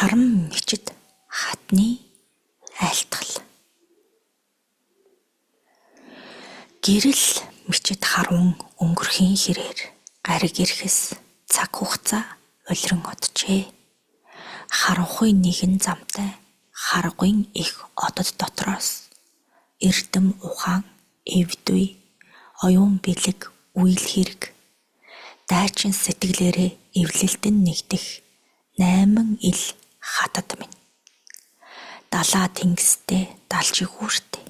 Харам мичид хатны айлтгал. Гэрэл мичид харун өнгөрхийн хэрээр гариг ирэхэс цаг хугацаа улиран оджээ. Харанхуй нэгэн замтай харгуйн их одод дотроос эрдэм ухаан эвдүй оюун бэлэг үйл хэрэг дайчин сэтгэлээрээ эвлэлтэн нэгдэх 8 ил хатад минь. Далаа тэнгистэй далжиг үүртэй.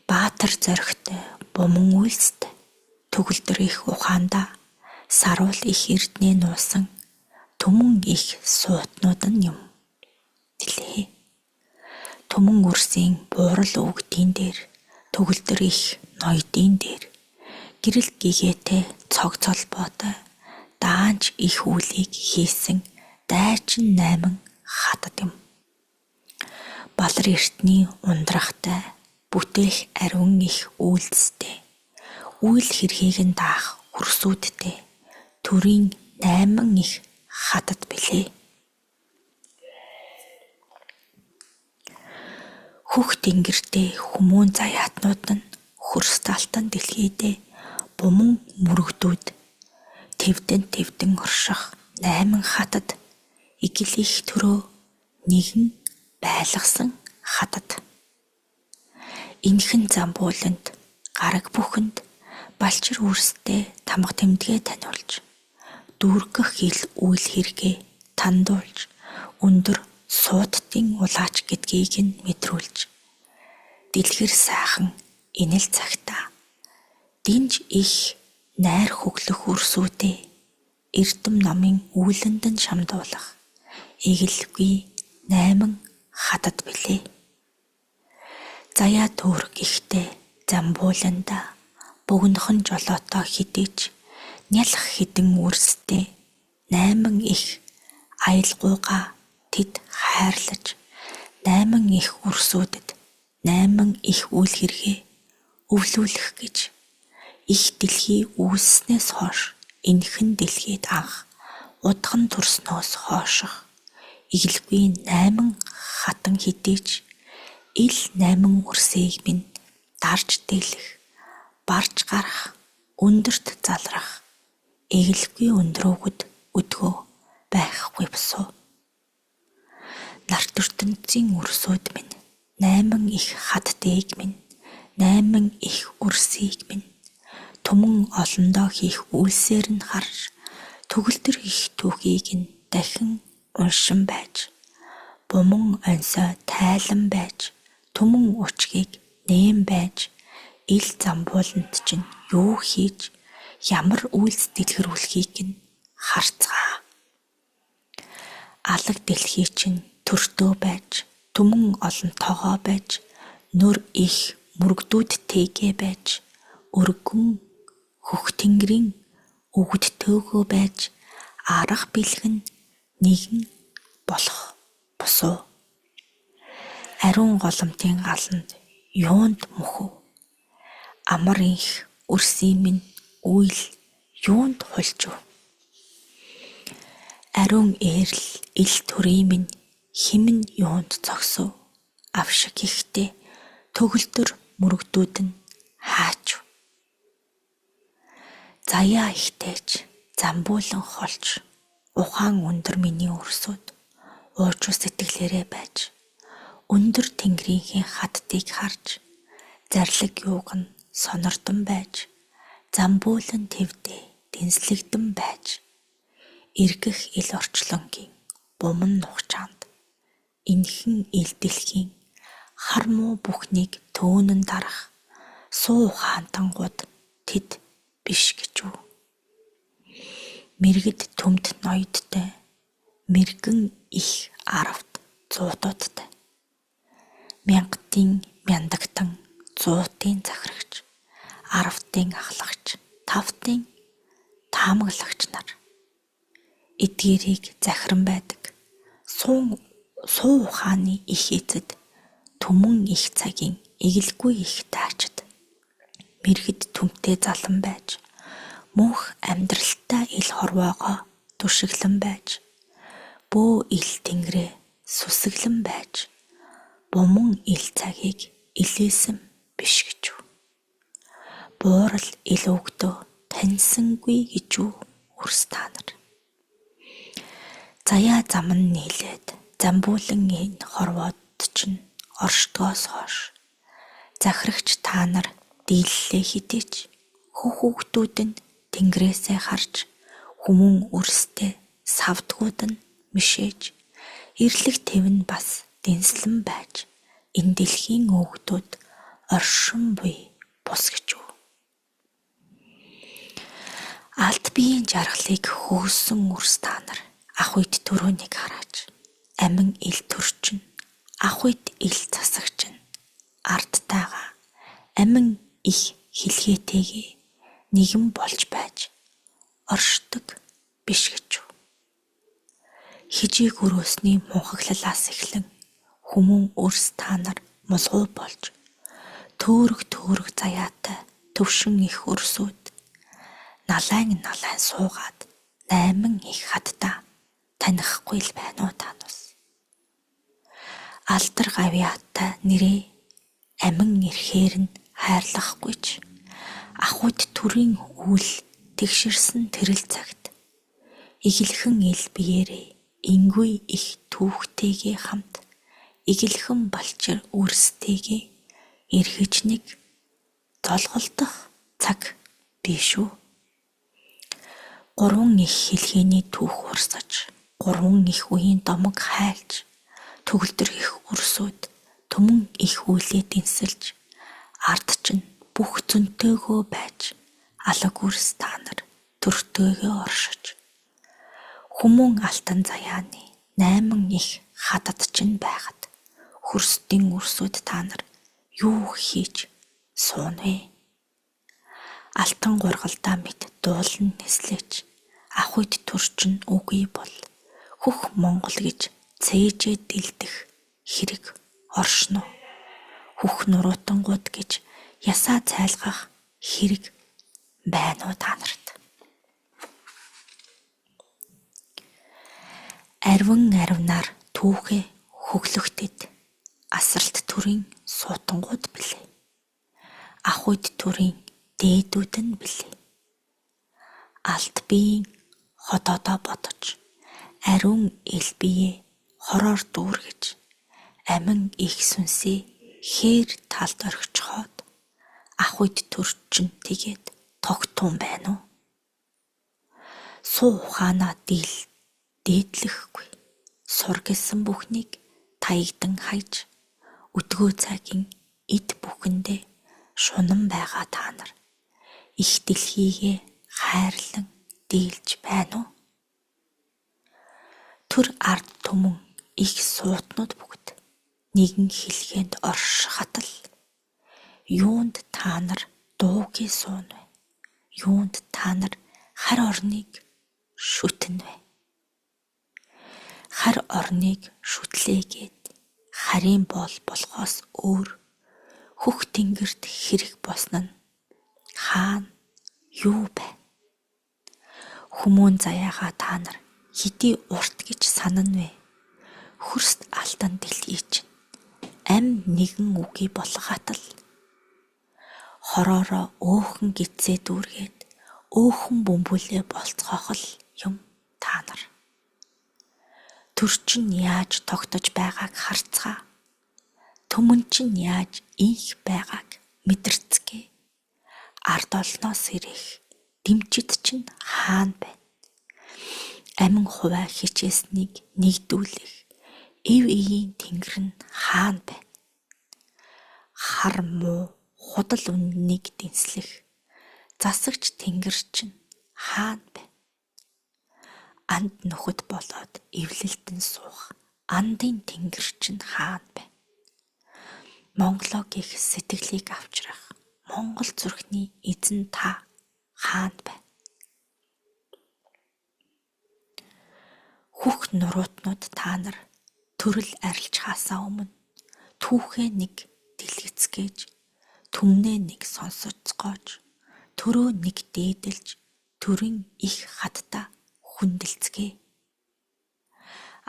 Баатар зоригтой буман үйлстэй. Төгөлдөр их ухаандаа саруул их эрднээ нуусан түмэн их суутнууд нь юм. Дэлээ. Түмэн үрсийн буурал өгдийн дээр төгөлдөр их ноёдын дээр гэрэл гэгээтэй цог цолбоотой даанч их үлийг хийсэн дайчин 8 хатад юм. Балар эртний ундрахтай бүтээх ариун их үйлстэй үйл хэрхийг нь даах хүрсүүдтэй төрийн 8 их хатад билээ. Хөх тэнгэртэй хүмүүн заяатнууд нь хөрс талтан дэлхийдээ буман мөрөгдүүд тэвдэн орших 8 хатад игэл их төрөө нэгэн байлгасан хатад. Энэхэн замбууланд гараг бүхэнд балчир үрстэй тамга тэмдгээ таниулж дүүргэх ил үйл хэрэгээ тандуулж өндөр суудтын улаач гэдгийг нь мэдрүүлж дэлгэр сайхан инэл цагтаа динж их найр хөглөх үрсүүдээ эрдэм номын үүлэнд нь шамдуулах эгэлгүй 8 хатад билээ. Заяа төөрг ихтэй замбууланда бөгнөхөн жолоотоо хідэж нялх хідэн үрстэй 8 их аялгууга тэд хайрлаж 8 их үрсүүдэд 8 их үйл хэрэгээ өвлүүлэх гэж их дэлхий үүснээс хойш энэхэн дэлхийд анх удган төрснөөс хойших игэлгүй 8 хатан хідэж ил 8 үрсийг минь дарж дэглэх барж гарах өндөрт залрах эгэлгүй өндрөөгд өдгөө байхгүй босоо. Нарт ертөнцийн үрсүүд минь 8 их хатдыг минь 8 их үрсийг минь түмэн олондоо хийх үйлсээр нь харж төгөлдөр их түүхийг нь дахин уншин байж буман онсоо тайлан байж түмэн учгийг нэм байж ил замбууланд чинь юу хийж ямар үйлс дэлгэрүүлэхийг нь харцгаа. Алаг дэлхий чинь төртөө байж түмэн олонтоогоо байж нүр их мөргдүүдтэйгээ байж өргөн хөх тэнгэрийн өгдтөөгөө байж арга бэлгэн нэгэн болох босоо. Ариун голомтын галанд юунд мөхөв амар их үрсийн минь үйл юунд хулжв. Ариун eerл ил төрийн минь химэн юунд зогсов. Авшиг ихтэй төгөлдөр мөргдүүд нь хаач. Заяа ихтэйч замбуулан холж ухаан өндөр миний өрсөд уужуу сэтгэлээрээ байж өндөр тэнгэрийн хатдыг харж зарлаг юуг нь сонордон байж замбуулан твдээ дэнслэгдэн байж эргэх ил орчлонгийн буман нухчаанд энэхэн ил дэлхийн хар муу бүхнийг төөнөн дарах суу хаантангууд тэд биш гэж үү. Мэргэд төмд ноёдтой мэргэн их аравт зуудуудтай мянгатын мяндагтан зуутын захирагч аравтын ахлагч тавтын таамаглагч нар эдгээрийг захиран байдаг суу ухааны их эзэд түмэн их цагийн эгэлгүй их таачид мэргэд төмтэй залан байж мөнх амьдралтай ил хорвоогоо түшиглэн байж бөө ил тэнгэрээ сүсэглэн байж буман ил цагийг илээсэн биш гэж үү. Буурал ил өгдөө таньсангүй гэж үү үрс та нар. Заяа зам нь нийлээд замбуулан энэ хорвоод чинь оршдгоос хойш захирагч та нар дийллээ хідээч хүүхдүүд нь тэнгэрээсээ харж хүмүүн үрстэй савдгууд нь мишээж ирлэг тэвэн бас дэнслэн байж энэ дэлхийн өвгдүүд оршин буй бус гэж үү. Алт биеийн жаргалыг хөөсөн үрс та нар ах үед төрөөнийг хараач. Амин ил төрчин, ах үед ил засагчин, арттайгаа амин их хилгээтэйгээ нэгэн болж байж оршдог биш гэж үү. Хижиг өрөөсний мунхаглалаас эхлэн хүмүүн өрс та нар мулгуу болж төөрөг заяатай төвшин их өрсүүд налайн суугаад 8 их хаддаа танихгүй л байна уу танус. Алдар гавьяатай нэрээ амин ирэхээр нь хайрлахгүйч ахуйд төрийн үйл тэгшэрсэн тэрэл цагт игэлхэн ил биеэрээ ингүй их түүхтэйгээ хамт игэлхэн балчир үрстэйгээ эргэж нэг золголдох цаг биш үү. 3 их хэлхээний түүх урсаж 3 их үеийн домог хайлж төгөлдөр их өрсөд түмэн их үйлээ дэнсэлж ард чинь бүх зөнтэйгөө байж алаг үрс та нар төртөөгөө оршиж хүмүүн алтан заяаны 8 их хадад чинь байхад хөрсдийн үрсүүд та нар юу хийж суун вэ? Алтан гургалдаа мэд дуулан нэслэж ах үед төрчин үгүй бол хөх Монгол гэж цээжээ дэлдэх хэрэг оршно. Хөх нуруутангууд гэж ясаа цайлгах хэрэг байна уу та нарт. Арвинаар түүхээ хөглөхтэд асралт төрийн суутангууд билээ. Ах үед төрийн дээдүүд нь билээ. Алт биеийн хотоодоо бодож ариун ил бие хороор дүүргэж амин их сүнсээ хээр талд орхичхоод ах үед төрчин тэгээд тогтун байна уу? Суу ухаанаа дээдлэхгүй сур гэсэн бүхнийг таягдан хайж өдгөө цагийн эд бүхэндээ шунан байгаа та нар их дэлхийгээ хайрлан дийлж байна уу? Төр ард түмэн их суутнууд бүгд нэгэн хэлхээнд оршихатал юунд та нар дуугүй суун вэ? Юунд та нар хар орныг шүтэн вэ? Хар орныг шүтлээгээд харийн болохоос өөр хөх тэнгэрт хэрэг босно нь хаана юу байна? Хүмүүн заяагаа та нар хэдий урт гэж санана вэ? Хөрст алдан дэлхий чинь ам нэгэн үгүй болгохатал хороороо өөхөн гидсээ дүүргээд өөхөн бөмбөлөө болцоох л юм та нар. Төрчин яаж тогтож байгааг харцгаа. Түмэн чинь яаж инх байгааг мэдэрцгээ. Ард олноос ирэх дэмчид чинь хаана байна? Амин хуваа хичээснийг нэгдүүлэх ив игийн тэнгэр нь хаана байна? Хар муу худал үннийг дэнслэх засагч тэнгэр чинь хаана байна? Анд нөхөд болоод эвлэлтэн суух андын тэнгэр чинь хаана байна? Монголоо гих сэтгэлийг авчрах Монгол зүрхний эзэн та хаана байна? Хөх нуруутнууд та нар төрөл арилж хаасаа өмнө түүхээ нэг дэлгэцгээж түмнээ нэг сонсоцгоож төрөө нэг дээдэлж төрийн их хатта хүндэлцгээ.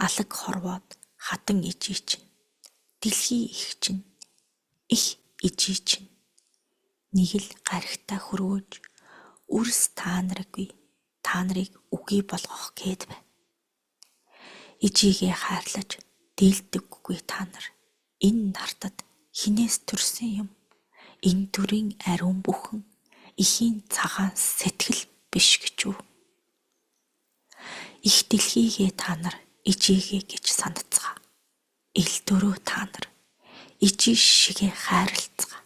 алаг хорвоод хатан ижий чинь, дэлхий их чинь, их ижий чинь, нэг л гаригтай хөрвөөж, үрс та наргүй, та нарыг үгүй болгох гээд бай. Ижигээ хайрлаж дийлдэггүй та нар, энэ нартад хинээс төрсөн юм, энэ төрийн ариун бүхэн ихийн цагаан сэтгэл биш гэж үү? Их дэлхийгээ та нар ижигээ гэж санацгаа. Ил дөрөө та нар ижи шигээ хайрлцгаа.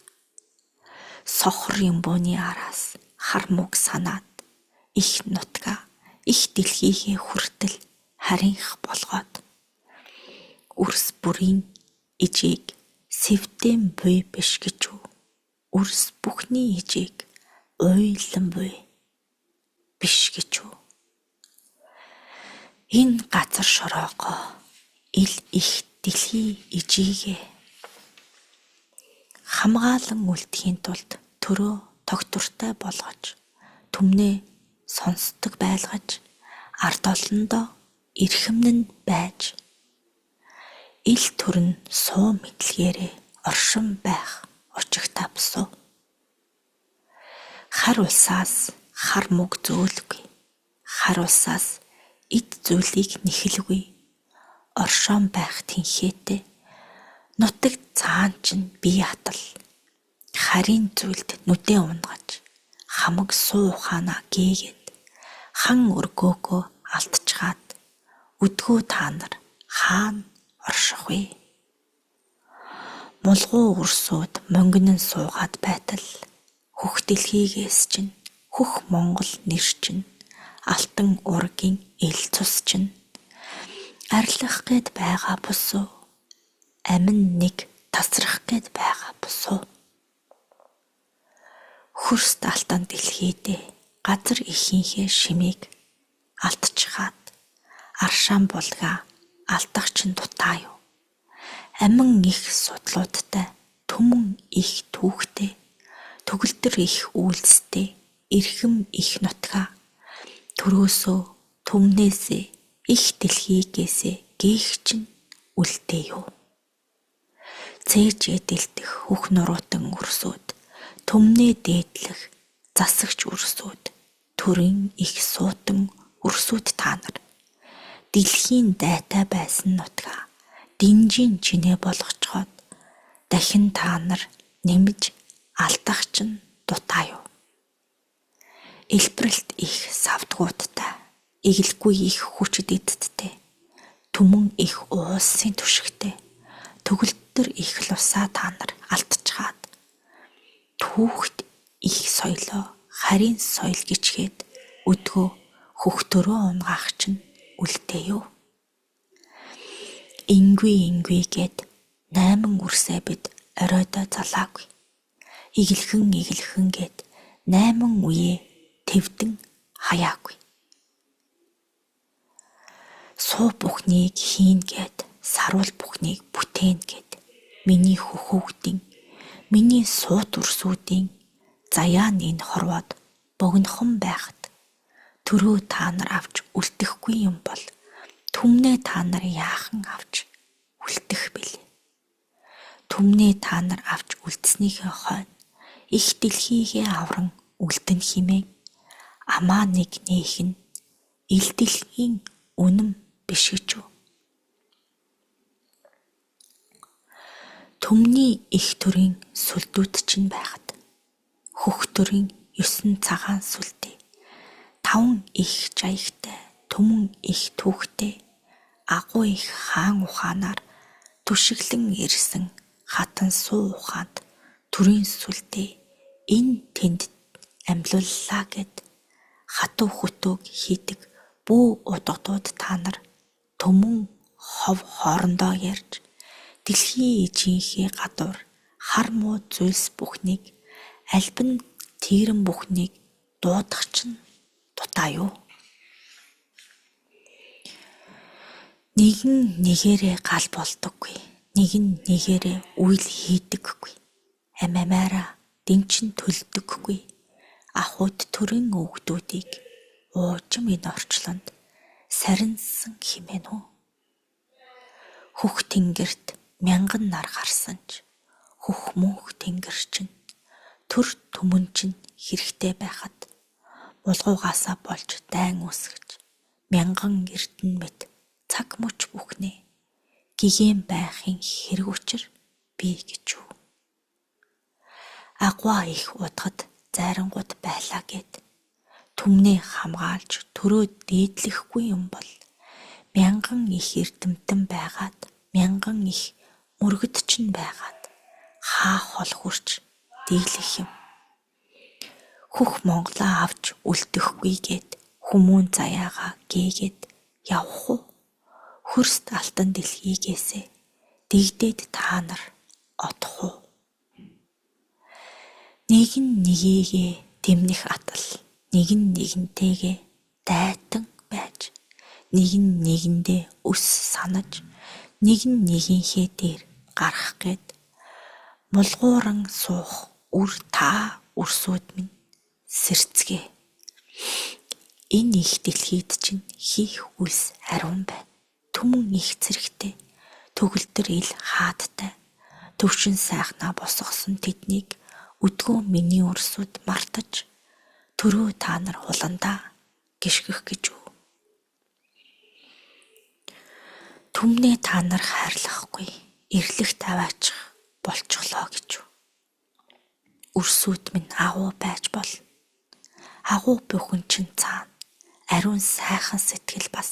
Сохор юмбууны араас хармуг санаад их нутгаа их дэлхийгээ хүртэл харинх болгоод үрс бүрийн ижийг сэвтэн буй биш гэж үү? Үрс бүхний ижийг ойлон буй биш гэж үү? Энэ газар шороогоо ил их дэлхий ижигээ хамгаалан үлдэхийн тулд төрөө тогтвортой болгож, түмнээ сонсдог байлгаж, ард олондоо эрхэмнэн байж, ил төрн суу мэдлэгээрээ оршин байх очигтай босов. Хар улсаас хар мөг зөөлгүй, хар улсаас эд зүйлийг нэхэлгүй, оршоон байх тэнхээтэй, нутаг цаан чинь бие атал, харийн зүйлд нүдээ унгаж, хамаг суу ухаанаа гээгээд, хан өргөөгөө алдчихад, үдгөө та нар хаана орших вэ? Мулгуу өрсөд мөнгөнөн суугаад байтал, хөх дэлхийгээс чинь, хөх Монгол нэр чинь, алтан ургийн ил цус чинь, арилгах гээд байгаа босоо, амин нэг тасрах гээд байгаа босоо. Хөрс алтан дэлхийдээ газар ихийнхээ шимийг алдчихад, аршаан булгаа алдах чинь дутаа юу? Амин их судлуудтай, түмэн их түүхтэй, төгөлдөр их үйлстэй, эрхэм их нутгаа, төрөөсөө түмнээсээ их дэлхийгээсээ гээх чинь үлдээ юу? Цээж эдэлдэх хөх нуруутан өрсөд, түмнээ дээдлэх засагч өрсөд, төрийн их суутан өрсөд та нар, дэлхийн дайтай байсан нутгаа динжин чинээ болгочхоод, дахин та нар нэмж алдах чинь дутаа юу? Илбрэлт их савдгуудтай, эгэлгүй их хүчит эддтэй, түмэн их уулсын түшигтэй, төгөлдөр их лусаа та нар алдчихад, түүхт их соёлоо харийн соёл гिचгээд өдгөө хөхтөрөө унгаах чинь үлдээ юу? Ингүй гээд 8 үрсээ бид оройдоо залаагүй. Игэлхэн гээд 8 үеэ твдэн хаяагүй. Суу бүхнийг хийн гээд, саруул бүхнийг бүтээн гээд, миний хөхөвгдийн, миний суут үрсүүдийн заяа нин хорвоод богинохон байхад, төрөө та нар авч үлдэхгүй юм бол, түмнээ та нар яахан авч үлдэх бэлээ? Түмнээ та нар авч үлдснийхээ хойно их дэлхийгээ авран үлдэн химээ, амаа нэг нээх нь ил дэлхийн үнэм биш гэж үү? Түмний их төрийн сүлдүүд чинь байхад, хөх төрийн 9 цагаан сүлдээ, 5 их жаягтай, түмэн их түүхтэй, агуу их хаан ухаанаар түшиглэн ирсэн хатан суу ухаанд төрийн сүлдээ энэ тэнд амьлууллаа гэд хатуу хөтөөг хийдэг бүү удгадууд та нар түмэн хов хоорондоо ярьж, дэлхийн ижийнхээ гадуур хар муу зүйлс бүхнийг, альбан тийрэн бүхнийг дуудах чинь дутаа юу? Нэгэн нэгээрээ гал болдоггүй, нэгэн нэгээрээ үйл хийдэггүй, амиараа дэнчин төлдөггүй, ахуйд төрийн өвгдүүдийг уужим энэ орчлонд сарнсан хэмээн үү? Хөх тэнгэрт мянган нар гарсан ч хөх мөнх тэнгэр чинь төр түмэн чинь хэрэгтэй байхад булгуугаасаа болж дайн үсгэж мянган эрдэнэ мэд цаг мөч бүхнээ гигээн байхын хэрэг учир би гэж үү. Агуа их удахад зайрангууд байлаа гэд түмнээ хамгаалж төрөө дээдлэхгүй юм бол мянган их эрдэмтэн байгаад мянган их мөргөд чинь байгаад хаа хол хурч дийлэх юм. Хөх Монголоо авч үлдэхгүй гэд хүмүүн заяагаа гээгээд явах уу? Хөрст алтан дэлхийгээсээ дэгдээд та нар одох уу? Нэг нь нэгээгээ тэмнэх атал, нэг нь нэгэнтэйгээ дайтан байж, нэг нь нэгэндээ өс санаж, нэг нь нэгийнхээ дээр гарах гээд мулгууран суух үр та үрсүүд минь сэрцгээ. Энэ их дэлхийд чинь хийх үлс ариун байна. Түмэн их зэрэгтэй, төгөлдөр ил хаадтай, төвшин сайхнаа босгосон тэднийг өдгөө миний үрсүүд мартаж, төрөө та нар хуландаа гიშгэх гэж үү. Түмнээ та нар хайрлахгүй, эрлэх тавиачих болчихлоо гэж үү. Үрсүүд минь агуу байж бол агуу бүхэн чинь цаана ариун сайхан сэтгэл бас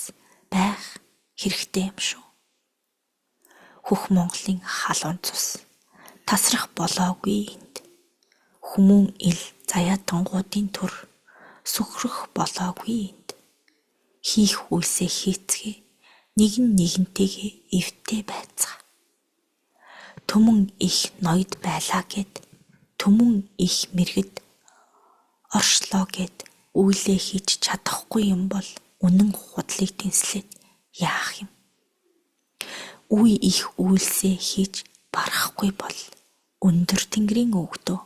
байх хэрэгтэй юм шүү. Хөх Монголын халуун цус тасрах болоогүй энд. Хүмүүн ил заяатангуудын төр сүхрэх болоогүй энд. Хийх үйлсээ хийцгээ нэг нь нэгэнтэйгээ эвтэй байцгаа. Түмэн их ноёд байлаа гэд түмэн их мэргэд оршлоо гэд үйлээ хийж чадахгүй юм бол үнэн худлыг тэнслээд яах юм? Үе их үйлсээ хийж барахгүй бол өндөр тэнгэрийн өвгдөө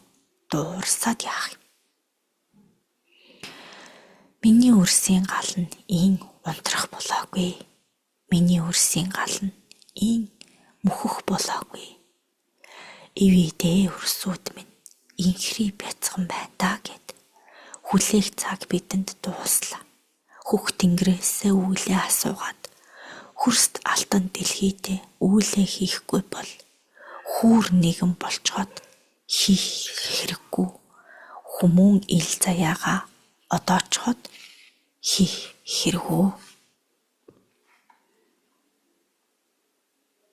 дуурсаад яах юм? Миний өрсийн гал нь ийн унтрах болоогүй. Миний өрсийн гал нь ийн мөхөх болоогүй. Ивэдээ өрсүүд минь инхри бяцхан байна да гэд хүлээх цаг бидэнд дууслаа. Хөх тэнгэрээсээ үйлээ асуугаад хөрст алтан дэлхийдээ үйлээ хийхгүй бол хүүр нэгэн болцоод хийх хэрэггүй. Хүмүүн ил заяагаа одоочход хийх хэрэггүй.